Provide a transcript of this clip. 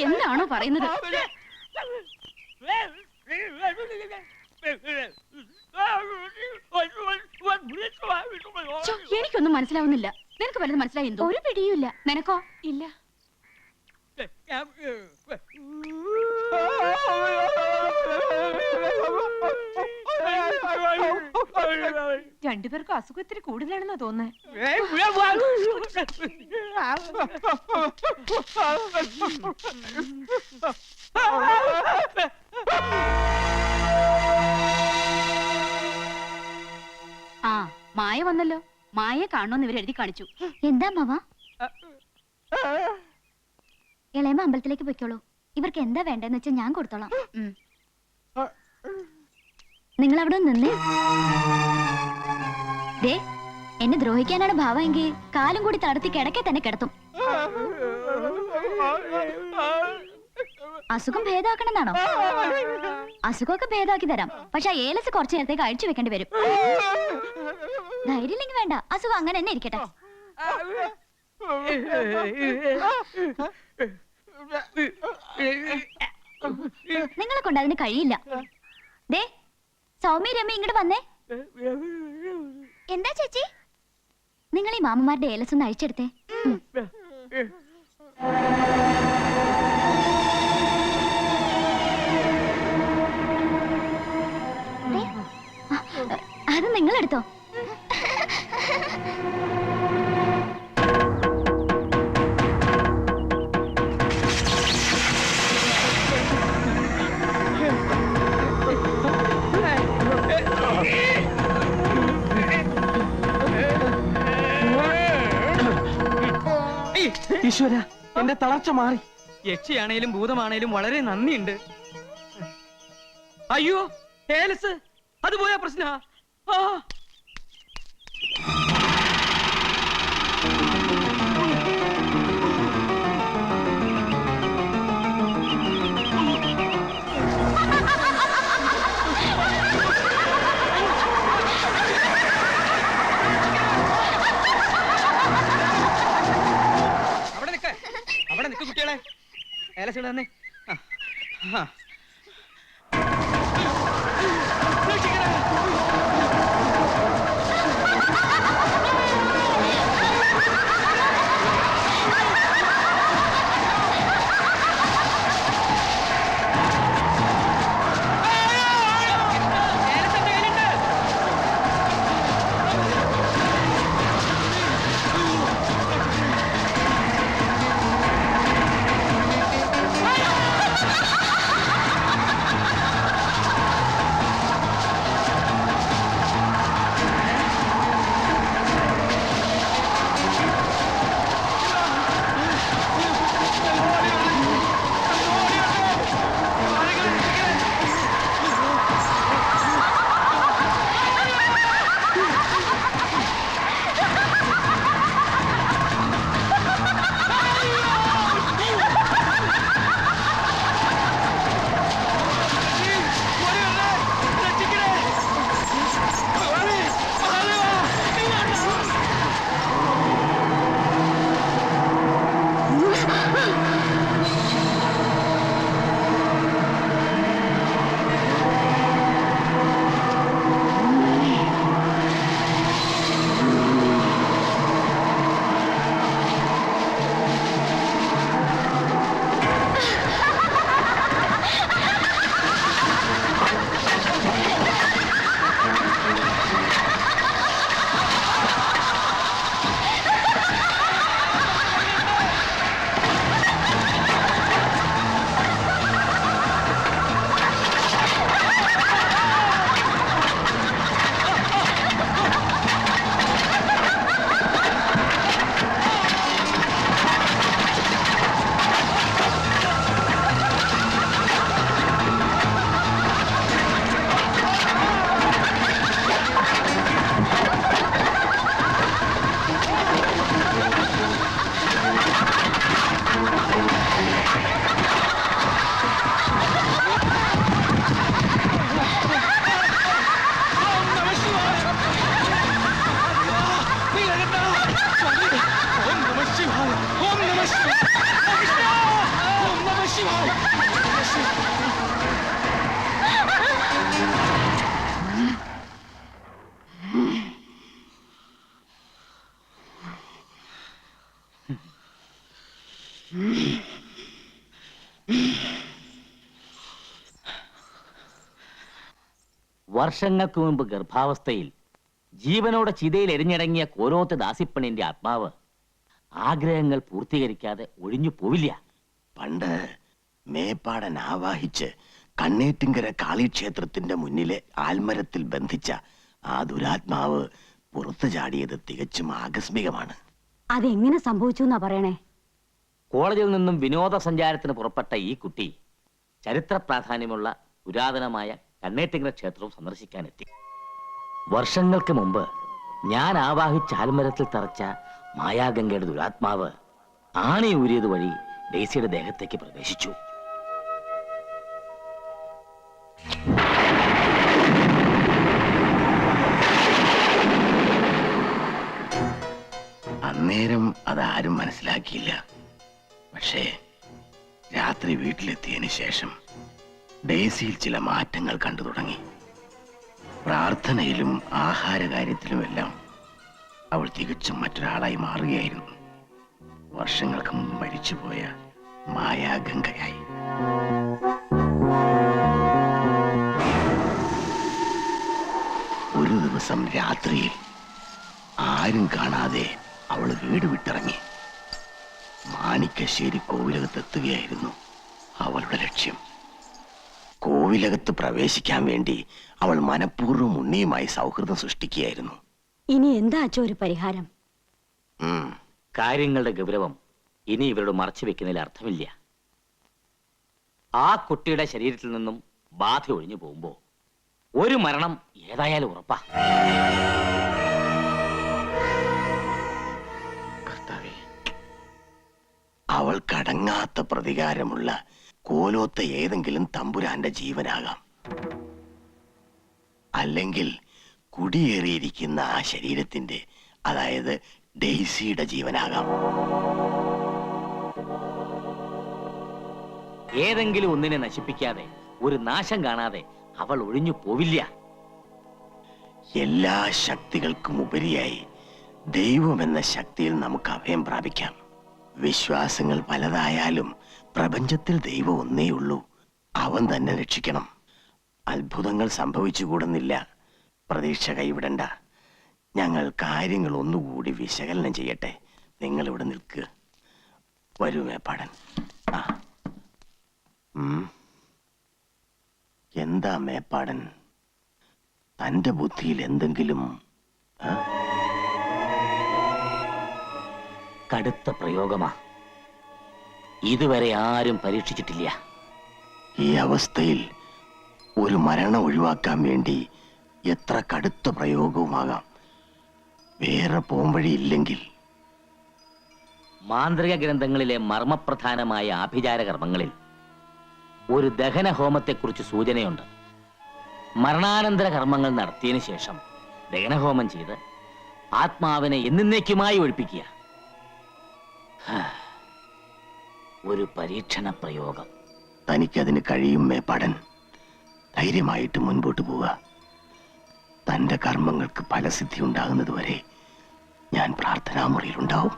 എന്താണോ പറയുന്നത്? എനിക്കൊന്നും മനസ്സിലാവുന്നില്ല. നിനക്ക് വല്ലതും മനസ്സിലായെന്തോ? ഒരു പിടിയുമില്ല. നിനക്കോ? ഇല്ല. രണ്ടുപേർക്കും അസുഖം ഇത്തിരി കൂടുതലാണെന്നാ തോന്നുന്നേ. ആ, മായ വന്നല്ലോ. മായ കാണുമെന്ന് ഇവർ എഴുതി കാണിച്ചു. എന്താ മാവ? ഇളയമ്മ അമ്പലത്തിലേക്ക് പൊയ്ക്കോളൂ. ഇവർക്ക് എന്താ വേണ്ടെന്ന് വെച്ചാൽ ഞാൻ കൊടുത്തോളാം. നിങ്ങൾ അവിടെ നിന്നേ. ദേ, എന്നെ ദ്രോഹിക്കാനാണ് ഭാവമെങ്കിൽ കാലും കൂടി തളർത്തി കിടക്കെ തന്നെ കിടത്തും. അസുഖം ഭേദമാക്കണമെന്നാണോ? അസുഖമൊക്കെ ഭേദമാക്കി തരാം. പക്ഷെ ആ ഏലസ് കുറച്ചു നേരത്തേക്ക് അഴിച്ചു വെക്കേണ്ടി വരും. ധൈര്യമില്ലെങ്കിൽ വേണ്ട, അസുഖം അങ്ങനെ തന്നെ ഇരിക്കട്ടെ. നിങ്ങളെ കൊണ്ട് അതിന് കഴിയില്ല. ദേ, സൗമ്യ രമ്യ ഇങ്ങോട്ട് വന്നേ. എന്താ ചേച്ചി? നിങ്ങൾ ഈ മാമന്മാരുടെ ഏലസ് ഒന്ന് അഴിച്ചെടുത്തേ. അത് നിങ്ങളെടുത്തോ. ഈശ്വര, എന്റെ തളർച്ച മാറി. യക്ഷിയാണേലും ഭൂതമാണേലും വളരെ നന്ദിയുണ്ട്. അയ്യോ, ഏലസ് അത് പോയാ പ്രശ്ന. അവിടെ നിൽക്ക് കുട്ടികളെ. ഏലസ് തന്നെ. വർഷങ്ങൾക്ക് മുമ്പ് ഗർഭാവസ്ഥയിൽ ജീവനോടെ ചിതയിൽ എരിഞ്ഞടങ്ങിയ കോലോത്ത് ദാസിപ്പണിന്റെ ആത്മാവ് ആഗ്രഹങ്ങൾ പൂർത്തീകരിക്കാതെ ഒഴിഞ്ഞു പോവില്ല. പണ്ട് മേപ്പാടൻ ആവാഹിച്ച് കണ്ണേറ്റിങ്കര കാളിക്ഷേത്രത്തിന്റെ മുന്നിലെ ആൽമരത്തിൽ ബന്ധിച്ച ആ ദുരാത്മാവ് പുറത്തു ചാടിയത് തികച്ചും ആകസ്മികമാണ്. അതെങ്ങനെ സംഭവിച്ചു എന്നാ പറയണേ? കോളേജിൽ നിന്നും വിനോദസഞ്ചാരത്തിന് പുറപ്പെട്ട ഈ കുട്ടി ചരിത്ര പ്രാധാന്യമുള്ള പുരാതനമായ കണ്ണേറ്റിങ്കര ക്ഷേത്രവും സന്ദർശിക്കാനെത്തി. വർഷങ്ങൾക്ക് മുമ്പ് ഞാൻ ആവാഹിച്ച ആൽമരത്തിൽ തറച്ച മായാഗംഗയുടെ ദുരാത്മാവ് ആണി ഊരിയത് വഴി ഡെയ്സിയുടെ ദേഹത്തേക്ക് പ്രവേശിച്ചു. അന്നേരം അതാരും മനസ്സിലാക്കിയില്ല. പക്ഷേ രാത്രി വീട്ടിലെത്തിയതിനു ശേഷം ഡെയ്സിയിൽ ചില മാറ്റങ്ങൾ കണ്ടു തുടങ്ങി. പ്രാർത്ഥനയിലും ആഹാരകാര്യത്തിലുമെല്ലാം അവൾ തികച്ചും മറ്റൊരാളായി മാറുകയായിരുന്നു. വർഷങ്ങൾക്ക് മുമ്പ് മരിച്ചുപോയ മായാഗംഗയായി. ഒരു ദിവസം രാത്രിയിൽ ആരും കാണാതെ അവൾ വീട് വിട്ടിറങ്ങി. മാണിക്കശ്ശേരി കോവിലകത്തെത്തുകയായിരുന്നു അവളുടെ ലക്ഷ്യം. കോവിലകത്ത് പ്രവേശിക്കാൻ വേണ്ടി അവൾ മനഃപൂർവ്വം ഉണ്ണിയുമായി സൗഹൃദം സൃഷ്ടിക്കുകയായിരുന്നു. ഇനി എന്താ അച്ഛോ ഒരു പരിഹാരം? കാര്യങ്ങളുടെ ഗൗരവം ഇനി ഇവരോട് മറച്ചു വെക്കുന്നതിൽ അർത്ഥമില്ല. ആ കുട്ടിയുടെ ശരീരത്തിൽ നിന്നും ബാധ ഒഴിഞ്ഞു പോകുമ്പോ ഒരു മരണം ഏതായാലും ഉറപ്പാ. കർത്താവേ, അവൾ കടങ്ങാത്ത പ്രതികാരമുള്ള കോലോത്ത ഏതെങ്കിലും തമ്പുരാന്റെ ജീവനാകാം. അല്ലെങ്കിൽ കുടിയേറിയിരിക്കുന്ന ആ ശരീരത്തിന്റെ, അതായത് ഡെയ്സിയുടെ ജീവനാകാം. ഏതെങ്കിലും ഒന്നിനെ നശിപ്പിക്കാതെ, ഒരു നാശം കാണാതെ അവൾ ഒഴിഞ്ഞു പോവില്ല. എല്ലാ ശക്തികൾക്കും ഉപരിയായി ദൈവമെന്ന ശക്തിയിൽ നമുക്ക് അഭയം പ്രാപിക്കാം. വിശ്വാസങ്ങൾ പലതായാലും പ്രപഞ്ചത്തിൽ ദൈവം ഒന്നേയുള്ളൂ. അവൻ തന്നെ രക്ഷിക്കണം. അത്ഭുതങ്ങൾ സംഭവിച്ചുകൂടുന്നില്ല. പ്രതീക്ഷ കൈവിടണ്ട. ഞങ്ങൾ കാര്യങ്ങൾ ഒന്നുകൂടി വിശകലനം ചെയ്യട്ടെ. നിങ്ങൾ ഇവിടെ നിൽക്കുക. വരൂ മേപ്പാടൻ. എന്താ മേപ്പാടൻ, തന്റെ ബുദ്ധിയിൽ എന്തെങ്കിലും? കടുത്ത പ്രയോഗമാ. ഇതുവരെ ആരും പരീക്ഷിച്ചിട്ടില്ല. ഈ അവസ്ഥയിൽ ഒരു മരണം ഒഴിവാക്കാൻ വേണ്ടി എത്ര കടുത്ത പ്രയോഗവുമാകാം. വേറെ പോംവഴിയില്ലെങ്കിൽ മാന്ത്രിക ഗ്രന്ഥങ്ങളിലെ മർമ്മപ്രധാനമായ ആഭിചാര കർമ്മങ്ങളിൽ ഒരു ദഹന ഹോമത്തെക്കുറിച്ച് സൂചനയുണ്ട്. മരണാനന്തര കർമ്മങ്ങൾ നടത്തിയതിനു ശേഷം ദഹനഹോമം ചെയ്ത് ആത്മാവിനെ എന്നേക്കുമായി ഒഴിപ്പിക്കുക. ഒരു പരീക്ഷണ പ്രയോഗം. തനിക്കതിന് കഴിയും മേപ്പാടൻ. ധൈര്യമായിട്ട് മുൻപോട്ട് പോവുക. തന്റെ കർമ്മങ്ങൾക്ക് ഫലസിദ്ധി ഉണ്ടാകുന്നത് വരെ ഞാൻ പ്രാർത്ഥനാമുറിയിലുണ്ടാവും.